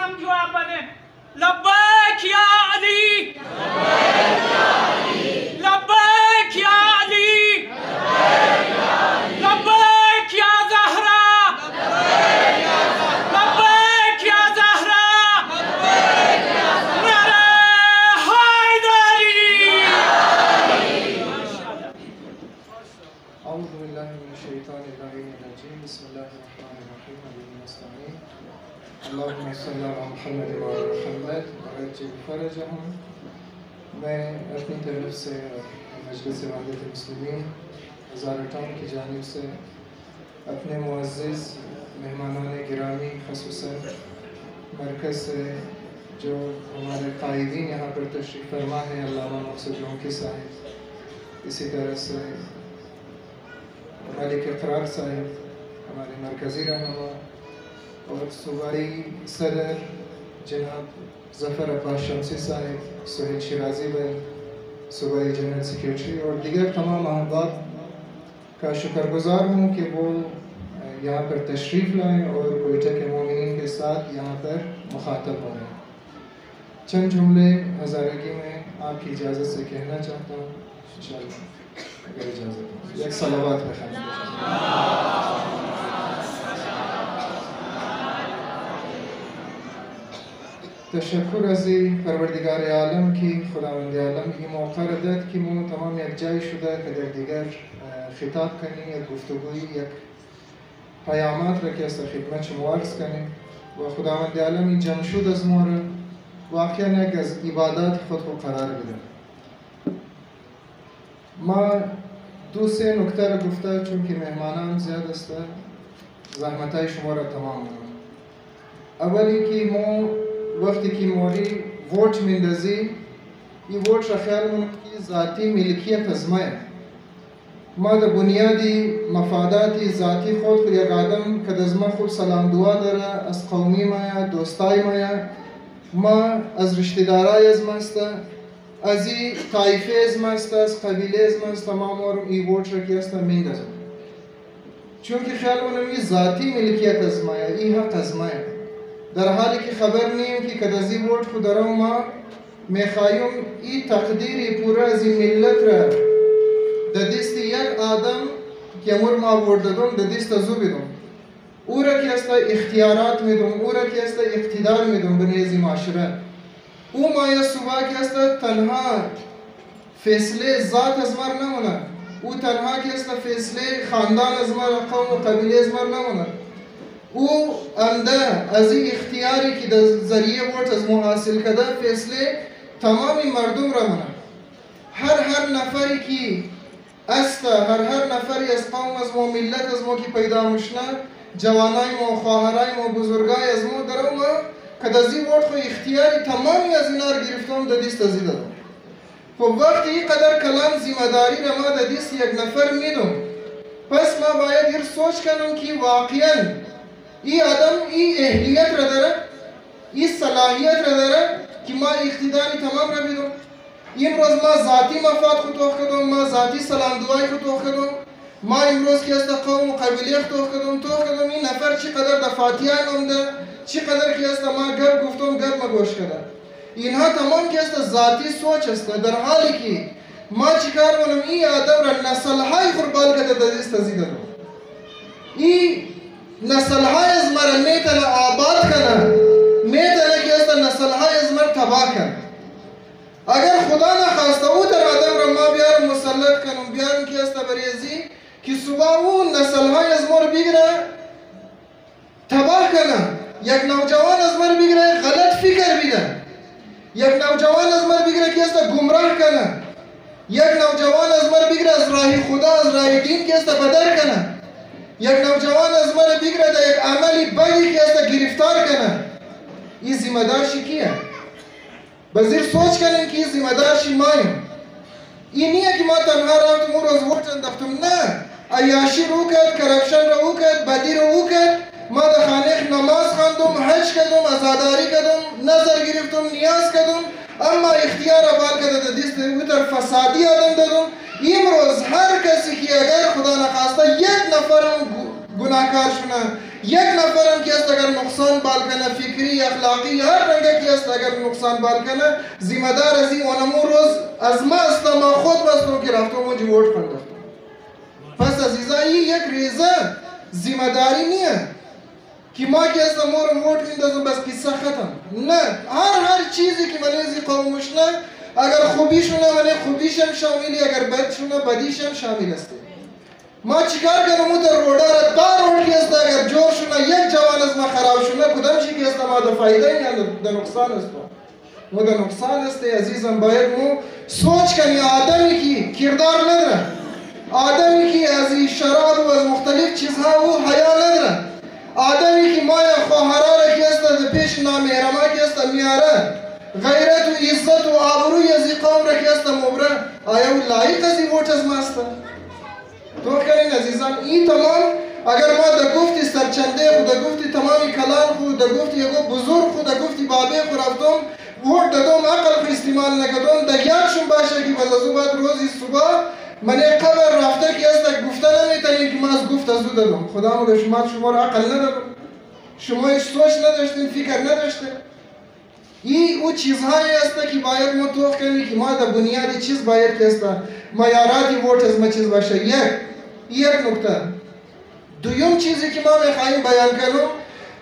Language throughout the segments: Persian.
هم جواب بده. لبیک یا علی، لبیک یا علی، لبیک یا زهرا، لبیک یا زهرا، نره حیدری. أعوذ بالله من الشيطان الرجيم. بسم الله الرحمن الرحيم. وبه نستعين. اللهم صل على محمد وعلى محمد وعجل فرجهم. मैं अपनी तरफ से मजलिस वहदत मुस्लिमीन हज़ारा टाउन की जानिब से अपने मुअज़्ज़िज़ मेहमानान गिरामी ख़ुसूसन मरकज़ से जो हमारे क़ाइदीन यहाँ पर तशरीफ़ फरमा है अल्लामा मक़सूद लोंकी साहिब, इसी तरह से मलिक इक़रार साहिब हमारे मरकज़ी रहनुमा और सूबाई सदर जनाब ज़फ़र अब्बास शमसी साहिब, सुहेल शिराज़ी भाई सूबाई जनरल सेक्रेटरी और दीगर तमाम अहबाब का शुक्रगुज़ार हूँ कि वो यहाँ पर तशरीफ़ लाएँ और कोयटा के मोमिनीन के साथ यहाँ पर मुखातब हो रहे हैं। चंद जुमले हज़ारगी में आपकी इजाज़त से कहना चाहता हूँ इंशाअल्लाह, अगर इजाज़त हो। एक सलावत रखें। तशक्कुर अज़ी परवरदिगार आलम की खुदावंद आलम ये मौका रदत कि मो तमाम यकजाई शुदा कदर दिगर खिताब कनी एक गुफ्तगुई एक पयामात रखे अस खिदमत शुमार्स कनी व खुदावंद आलम ये जमशुद अज़ मोर वाक़या ने गज़ इबादत खुद को करार बिदा माँ दूसरे नुक्ता गुफ्ता चूँकि मेहमानान ज़्यादा अस्ता ज़हमताई शुमारा तमाम अवली की मो वक्त की मोरी वोट मिंदजी ये वोट ख्याल की ज़ाती मिल्कियत अजमाए माद बुनियादी मफादाती ज़ाती खुद एक आदम कदज़मा खुद सलाम दुआ दरा अस कौमी माया दोस्ताई माया माँ अज रिश्तेदारा अजमास्ता अजी ताइफे अजमास्ता अस कबीले अजमास्ता तमाम और ये वोट रखियास्ता मिंदज चूँकि ख्याल ये ज़ाती मिल्कियत अजमाया ये हक अजमाया در حالی که خبر نیم که کدازی ووٹ خودرو ما میخوایم این تقدیری پورا از این ملت را در دست یک آدم که امور ما ووٹ دادم در دست ازو بدم او را که است اختیارات میدم او را که است اقتدار میدم بنیازی معاشره او مایا صبح که است تنها فیصله ذات از مر نمونه او تنها که است فیصله خاندان از مر قوم و قبیله از مر نمونه او انده از این اختیاری که در ذریعه ووٹ از مو حاصل کرده فیصله تمامی مردم را منه هر نفری که است هر نفری از قوم از مو ملت از مو که پیدا مشنه جوانای مو خواهرای مو بزرگای از مو در ما که در این ووٹ خو اختیاری تمامی از اینا را گرفتم در دست ازی دادم خب وقتی این قدر کلام ذمه‌داری را ما در دست یک نفر میدم پس ما باید هر سوچ کنم که واقعا این آدم این اهلیت را داره این صلاحیت را داره که ما اقتداری تمام را بدم امروز ما ذاتی مفاد خود توخ کردم ما ذاتی سلام دعای خود توخ کردم ما امروز که است قوم و قبیله خود توخ کردم این نفر چقدر دفاتیان آمده چقدر که است ما گرد گفتم گرد ما گوش کردم اینها تمام که است ذاتی سوچ است در حالی که ما چیکار کنم این آدم را نسل‌های قربان کرده در دست ازی دادم این نسل‌های از مر میتونه آباد کنه میتونه که است نسل‌های از مر تباه کنه اگر خدا نخواسته او در آدم را ما بیارم مسلط کنم بیارم که است بریزی که صبح اون نسل‌های از مر بگیره تباه کنه یک نوجوان از مر بگیره غلط فکر بیده یک نوجوان از مر بگیره که است گمراه کنه یک نوجوان از مر بگیره از راه خدا از راه دین که است بدر کنه یک نوجوان از من بگیره در یک عملی بدی که است گرفتار کنه این ذمہ دارشی کیه؟ بذیر سوچ کنیم که این ذمہ دارشی مایم این نیه که ما تنها رفتم اون روز ووٹ انداختم نه عیاشی رو کرد کرپشن رو کرد بدی رو کرد ما در خانه نماز خواندم حج کردم عزاداری کردم نظر گرفتم نیاز کردم اما اختیار آباد کرده در دست او فسادی آدم دادم امروز هر کسی که اگر خدا نخواسته یک نفر گناهکار شونه یک نفرم که است اگر نقصان بالکنه فکری اخلاقی هر رنگه که است اگر نقصان بالکنه ذمہ دار از این اونمو روز از ما است ما خود بستم که رفتم و ووٹ خندفتم. پس عزیزان این یک ریزه ذمہ داری نیه که ما که است ما رو ووٹ میندازم بس قصه ختم. نه، هر چیزی که من از قومش نه اگر خوبیشونه من خوبیشم شاملی اگر بدشونه بدیشم شامل است. ما چیکار کنم اون در رودا را تا روڈ است اگر جور شونه یک جوان از ما خراب شونه کدام چی که است ما در فایده یا در نقصان است. مو در نقصان است عزیزم باید مو سوچ کنی آدمی که کردار نداره آدمی که از شراب و از مختلف چیزها او حیا نداره آدمی که مای خواهرا را که است در پیش نامهرما که است میاره غیرت و عزت و آبروی از قوم را که است مبره آیا او لایق از این ووٹ از ما است؟ تو کنین عزیزان این تمام اگر ما در گفتی سرچنده خود در گفتی تمامی کلان خود در گفتی یکو بزرگ خود در گفتی بابه خود رفتم ووٹ دادم عقل خود استعمال نکردم در یادشون باشه که بس از او بعد روزی صبح من قبر رفته که است گفته نمیتونی که من از گفت از او دادم خدا مگه شما رو عقل ندادم شما هیچ سوچ نداشتین فکر نداشتین این او چیزهایی است که باید ما توخ کنیم که ما در بنیاد چیز باید که است معیارات ووٹ از ما چیز باشه یک نکته دوم چیزی که ما میخواهیم بیان کنیم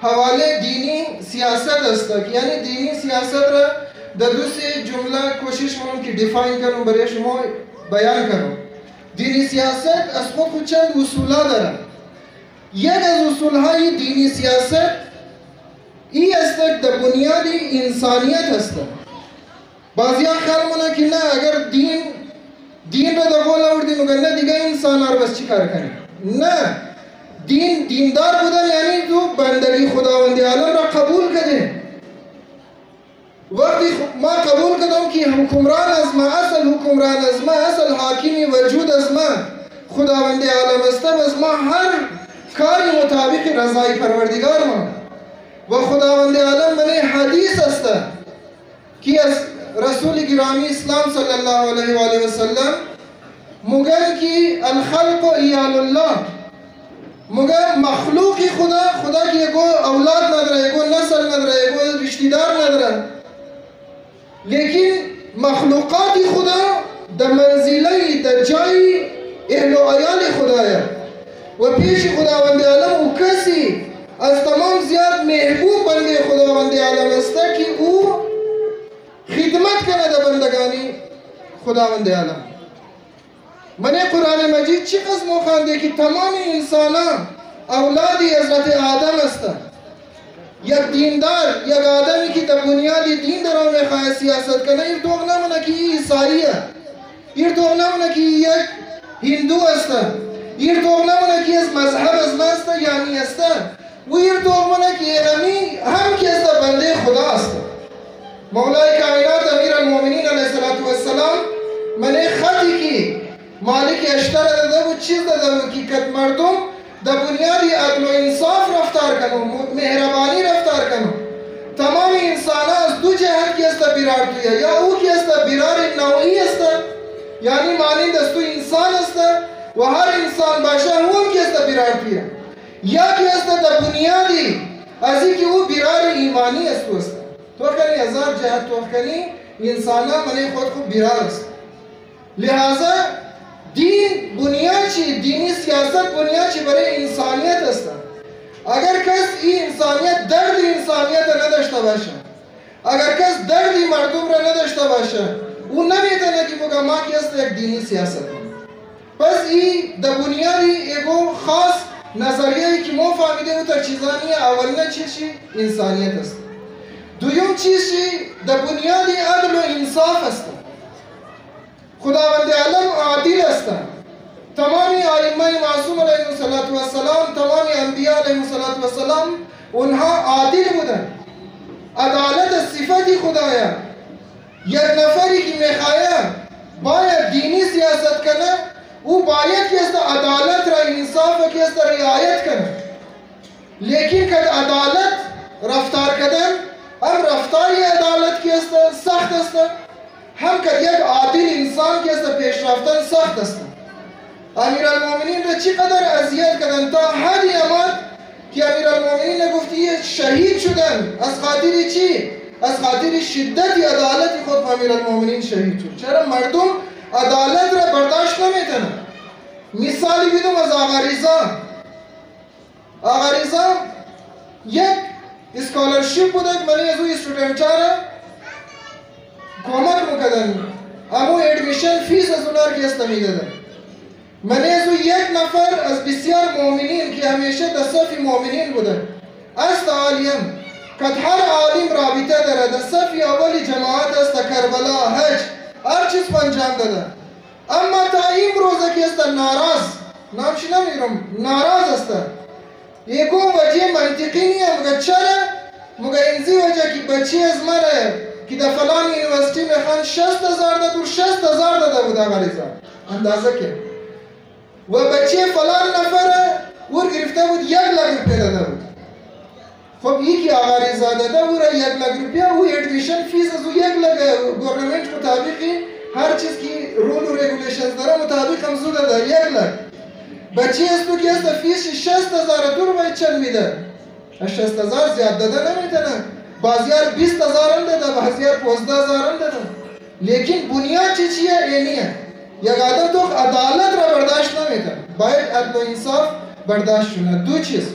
حواله دینی سیاست است یعنی دینی سیاست را در دو سه جمله کوشش کنم که دیفاین کنم برای شما بیان کنم دینی سیاست از خود چند اصولا داره یک از اصولهای دینی سیاست این است در بنیاد انسانیت است بعضی خیال مونه که نه اگر دین را در قول آوردیم اگر نه دیگه انسان ها رو بس چی کار کنیم نه دیندار بودن یعنی تو بندگی خداوند عالم را قبول کردیم وقتی ما قبول کردم که حکمران از ما اصل حکمران از ما اصل حاکمی وجود از ما خداوند عالم است از ما هر کاری مطابق رضای پروردگار ما و خداوند عالم من حدیث است که از رسول گرامی اسلام صلی الله علیه و آله و سلم مگن که الخلق ایال الله مگن مخلوق خدا که یکو اولاد نداره یکو نسل نداره یکو رشتیدار نداره لیکن مخلوقات خدا در منزله در جای اهل و عیال خدایه و پیش خداوند عالم او کسی از تمام زیاد محبوب بنده خداوند عالم است که او خدمت کنه در بندگانی خداوند عالم من قرآن مجید چی قسم خوانده که تمام انسانان اولادی حضرت آدم هستند یک دیندار یک آدمی که در بنیاد دین در آن میخواه سیاست کنه این توق نمونه که این عیسائیه این توق نمونه که یک هندو هستند این توق نمونه که از مذهب از ما است یعنی هستند و این توق نمونه که اینمی هم که است بنده خدا است مولای کائنات امیر المؤمنین علیه السلام من خطی که مالک اشتر داده و چیز داده و که کت مردم در بنیاد عدل و انصاف رفتار کنم مهربانی رفتار کنم تمام انسان از دو جهت که است بیرار تویه یا او که است بیرار نوعی است یعنی مانند است تو انسان است و هر انسان باشه اون که است بیرار تویه یا که است در بنیادی از این که او بیرار ایمانی است تو کنی هزار جهت تو کنی انسان من خود بیرار است لہذا دین بنیاد چی دینی سیاست بنیاد چی برای انسانیت است اگر کس این انسانیت درد انسانیت را نداشته باشه اگر کس دردی مردم را نداشته باشه او نمیتونه که بگه ما که است یک دینی سیاست پس این در بنیادی ایگو خاص نظریه‌ای که ما فهمیده و تا چیزانی اولین چیزی انسانیت است دویم چیزی در بنیادی عدل و انصاف است خداوند عالم عادل است تمامی ائمه معصوم علیهم السلام تمامی انبیاء علیهم السلام اونها عادل بودن عدالت صفتی خدایه یک نفری که میخواه باید دینی سیاست کنه او باید که است عدالت را انصاف که است رعایت کنه لیکن که عدالت رفتار کردن هم رفتاری عدالت که است سخت است هم که یک عادل انسان که است پیش رفتن سخت است امیر المؤمنین را چقدر اذیت کردن تا حدی آمد که امیرالمومنین گفتی شهید شدن از خاطر چی؟ از خاطر شدت عدالت خود امیرالمومنین شهید شد. چرا مردم عدالت را برداشت نمیتونن. مثالی بدم از آقا رضا. آقا رضا یک اسکالرشیپ بوده که منی از او استودنت را کمک میکردن، امو ادمیشن فیس از اونها را کیست میدادن. منی از او یک نفر از بسیار مؤمنین که همیشه در صف مؤمنین بوده است عالیم که هر عالم رابطه داره، در صف اول جماعت است، کربلا، حج، هر چیز انجام داده. اما تا این روزه که است ناراض، نامش نمیگم، ناراض است. یکو وجه منطقی نیه. مگه چرا؟ مگه اینزی وجه که بچی از مره که در فلان یونیورسیتی میخوان 60,000 داده و 60,000 داده بود آقا رضا اندازه که، و بچه فلان نفره ور گرفته بود 1,00,000 روپیه داده بود. خب یکی آقا رضا داده او را 1,00,000 روپیه، او ادمیشن فیس از او 1,00,000 گورنمنت مطابقی هر چیز که رول و ریگولیشنز داره مطابق هم زو داده 1,00,000. بچه است تو که است فیس 60,000 تو رو باید چند میده؟ 60,000 زیاد داده نمیتونه. بعضیار 20,000 هم داده، بعضیار 15,000 هم داده. لیکن بنیاد چیه؟ اینیه. یک آدم تو عدالت را برداشت نمیتونه. باید عدل و انصاف برداشت شونه. دو چیز.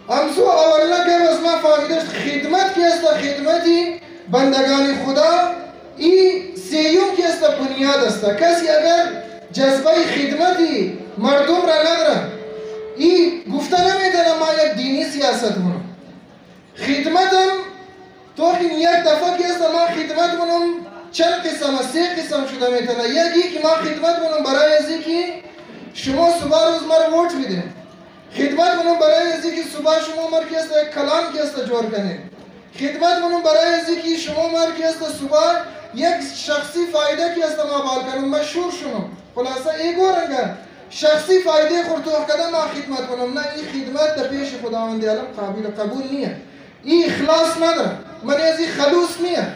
امسو اولا که از ما فهمیدش خدمت که است، خدمتی بندگان خدا ای سیوم که است بنیاد است. کسی اگر جذبه خدمتی مردم را نداره ای گفته نمیتونه ما یک دینی سیاست کنم. خدمتم تو یک دفعه که است ما خدمت کنم چند قسم، 3 قسم شده میتونه. یکی که ما خدمت کنم برای ازی که شما صبح روز مرا ووت میده. خدمت کنم برای ازی که صبح شما مر که است کلام که است جور کنید. خدمت کنم برای ازی که شما مر که است صبح یک شخصی فایده که است ما بال کنم مشهور شونم. خلاصه ایگو رنگه شخصی فایده خورد تو کدام ما خدمت کنم. نه این خدمت در پیش خداوند عالم قابل قبول نیه. این اخلاص نداره. من از این خلوص نیه.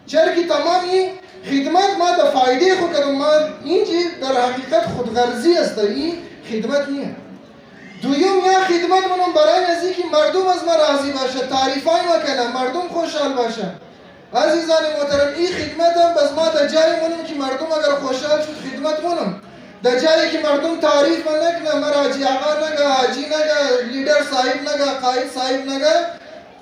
چرا که تمام این خدمت ما در فایده خود کدام ما اینجی در حقیقت خودغرضی است. این خدمت نیه. دویم یا خدمت کنم برای ازی که مردم از ما راضی باشه، تعریفای ما کنه، مردم خوشحال باشه. عزیزان محترم این خدمت هم بس ما در جای منم که مردم اگر خوشحال شد خدمت کنم. در جایی که مردم تعریف من نکنه، من حاجی آقا نگه، حاجی نگه، لیڈر صاحب نگه، قائد صاحب نگه،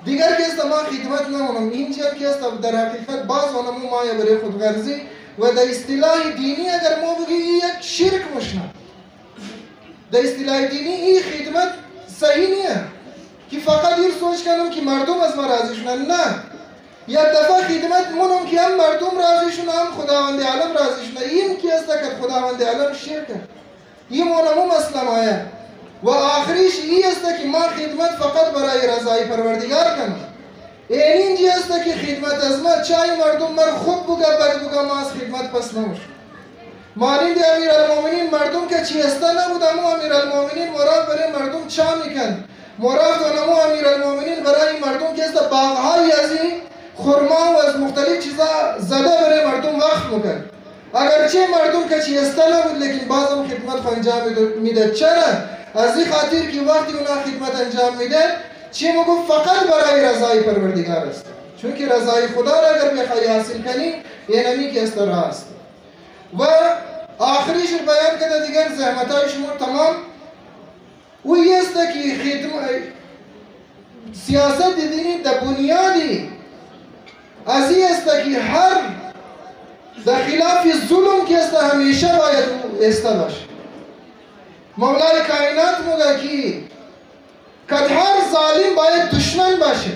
دیگر که است ما خدمت نمونم. این جا که است در حقیقت باز ونمو ما برای خودغرضی و در اصطلاح دینی اگر ما بگی این یک شرک مشنه. در اصطلاح دینی این خدمت صحیح نیه که فقط این سوچ کنم که مردم از ما راضی شدن. نه، یک دفعه خدمت منم که هم مردم راضی شدن هم خداوند عالم راضی شدن. این که است که خداوند عالم شرکه. این منمو مسلم آیا و آخریش این است که ما خدمت فقط برای رضای پروردگار کنم. این جی است که خدمت از ما چای مردم مر خوب بگه بد بگه ما از خدمت پس نموش. مانند امیرالمومنین مردم که چیسته نبود اما امیرالمومنین مراد برای مردم چا میکن. مراد ونمو امیرالمومنین برای مردم که است باغهای از این خرما و از مختلف چیزا زده برای مردم وقت میکن. اگرچه مردم که چیسته نبود لیکن باز هم خدمت خو انجام میده. چرا؟ از این خاطر که وقتی اونا خدمت انجام میده چی مگو فقط برای رضای پروردگار است. چون که رضای خدا را اگر بخوای حاصل کنی اینمی که است راه است. و آخریش بیان کرده دیگر زحمتای شما تمام او است که سیاست دینی در بنیادی از این است که هر در خلاف ظلم که است همیشه باید ایسته باشه. مولای کائنات میگه که هر ظالم باید دشمن باشه،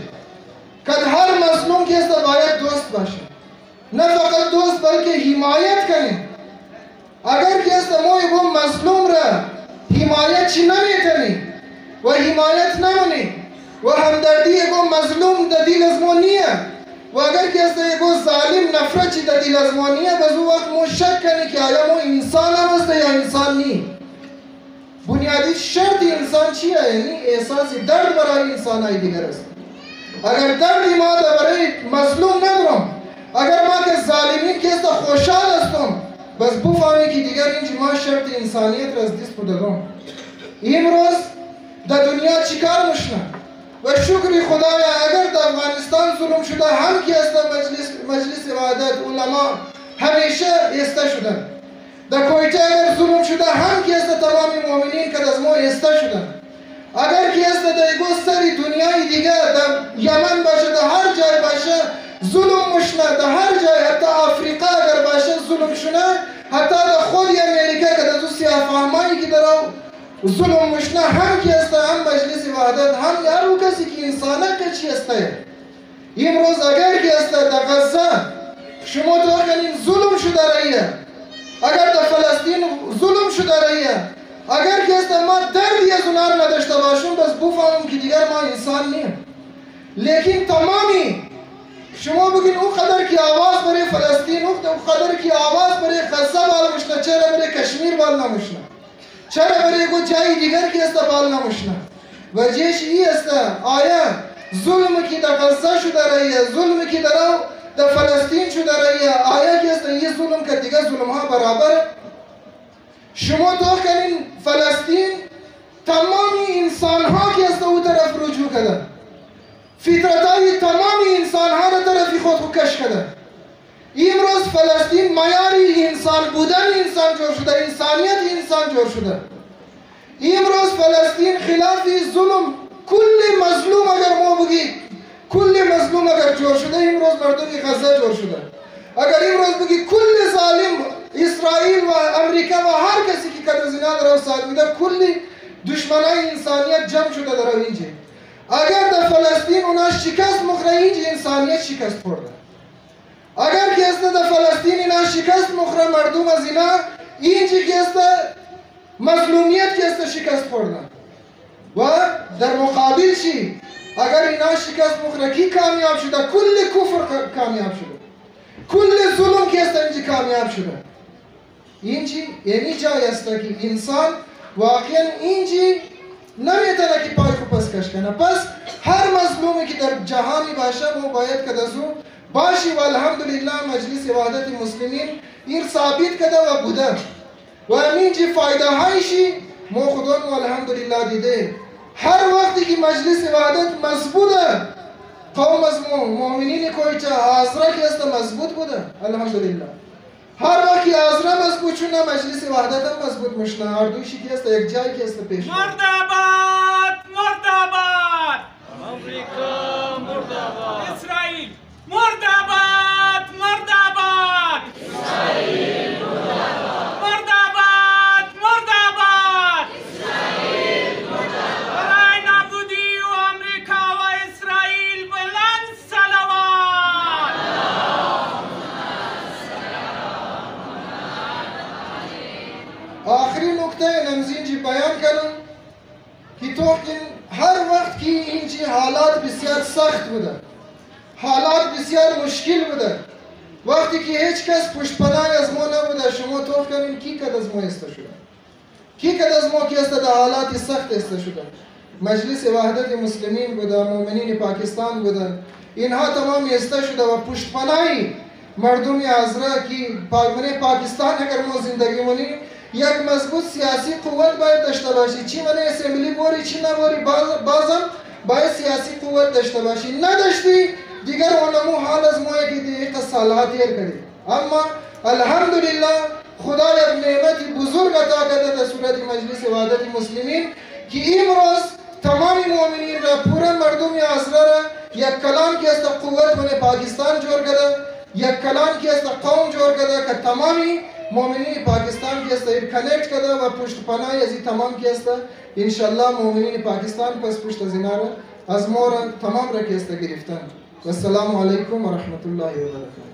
که هر مظلوم که است باید دوست باشه. نه فقط دوست بلکه حمایت کنیم. اگر که است ما یکو مظلوم را حمایت چی نمیتونی و حمایت نمونی و همدردی یکو مظلوم در دل از ما نیه و اگر که است یکو ظالم نفرت چی در دل از ما نیه بس او وقت ما شک کنی که آیا ما انسان هم است یا انسان نی. بنیادی شرط انسان چیه؟ یعنی احساس درد برای انسان های دیگر است. اگر دردی ما برای مظلوم ندارم، اگر ما که ظالمین که است خوشحال هستم بس بفهمی که دیگر اینجا ما شرط انسانیت را از دست بدادم. امروز در دنیا چیکار میشنه و شکر خدایا اگر در افغانستان ظلم شده هم که است مجلس وحدت علما همیشه ایسته شدن در کویته اگر ظلم شده هم که است تمام مؤمنین که از ما ایسته شدن اگر که است در ایگو سری دنیای دیگه در یمن باشه در هر جای باشه ظلم مشنه در هر جای حتی افریقا اگر باشه ظلم شنه حتی در خود امریکا که در سیاه فهمایی که در ظلم مشنه هم که است هم مجلس وحدت هم یارو کسی که انسانه که چی است امروز اگر که است در غزه شما تو کنین ظلم شده رایه اگر در فلسطین ظلم شده رایه اگر که است ما دردی از اونها نداشته باشم بس بفهمم که دیگر ما انسان نیم لیکن تمامی شما بگین او قدر که آواز برای فلسطین او قدر که آواز برای غزه بال مشنه چرا برای کشمیر بال نمشنه چرا برای گو جای دیگر که است بال نمشنه وجهش ای است آیا ظلم که در غزه شده رایه ظلم که در فلسطین شده رایه آیا که است یه ظلم که دیگر ظلم ها برابره شما تو کنین فلسطین تمامی انسان ها که است او طرف رجوع کردن فطرتای تمامی انسان ها را طرفی خود کش کردن امروز فلسطین معیاری انسان بودن انسان جور شده انسانیت انسان جور شده امروز فلسطین خلاف ظلم کل مظلوم اگر ما بگی کل مظلوم اگر جور شده امروز مردم غزه جور شده اگر امروز بگی کل ظالم اسرائیل و امریکا و هر کسی که کار زنا در ساعت میده کل دشمنای انسانیت جمع شده در اینجا اگر در فلسطین اونا شکست مخوره اینجا انسانیت شکست خورده اگر که است در فلسطین اینا شکست مخوره مردم از اینا اینجا که است مظلومیت که است شکست خورده و در مقابل چی اگر اینا شکست مخوره کی کامیاب شده کل کفر کامیاب شده کل ظلم که است اینجا کامیاب شده اینجا یعنی جای است که انسان واقعا اینجا نمیتونه که پای خوب پس کش کنه پس هر مظلومی که در جهانی باشه ما باید که دزو باشی و الحمدلله مجلس وحدت مسلمین این ثابت کده و بوده و همینجی فایده هایشی ما خودمون الحمدلله دیده هر وقتی که مجلس وحدت مضبوطه قوم از مؤمنین کویته آزرا که است مضبوط بوده الحمدلله هر وقتی آزرا مضبوط شونه مجلس وحدت هم مضبوط مشنه هر دویشی که است یک جای که است پیش مرداباد مرداباد امریکا مرداباد اسرائیل مرداباد مرداباد اسرائیل مرداباد مرداباد مرداباد اسرائیل مرداباد برای نابودی و امریکا و اسرائیل بلند صلوات آخری نکته نمزینجی بیان کردم که تو هر وقت که اینجی حالات بسیار سخت بوده حالات بسیار مشکل بوده وقتی که هیچ کس پشت پناه از ما نبوده شما تو کنین کی کد از ما استه شده کی کد از ما کی است در حالات سخت استه شده مجلس وحدت مسلمین بوده مؤمنین پاکستان بودن اینها تمام استه شده و پشت پناهی مردم آزرا که پایمنه پاکستان اگر ما زندگی مونیم یک مضبوط سیاسی قوت باید داشته باشی چی منه اسمبلی بوری چی نبوری بازم باید سیاسی قوت داشته باشی نداشتی دیگر اونمو حال از ما که دیگه سالها تیر کردی اما الحمدلله خدا یک نعمت بزرگ عطا کرده در صورت مجلس وحدت مسلمین که امروز تمام مؤمنین را پورا مردم آزرا را یک کلام که است قوت من پاکستان جور کرده یک کلام که است قوم جور کرده که تمامی مؤمنین پاکستان که است کنکت کرده و پشت پناهی از این تمام که است انشالله مؤمنین پاکستان پس پشت از اینا را از ما را تمام را که است گرفتن و السلام علیکم و رحمت الله و برکاته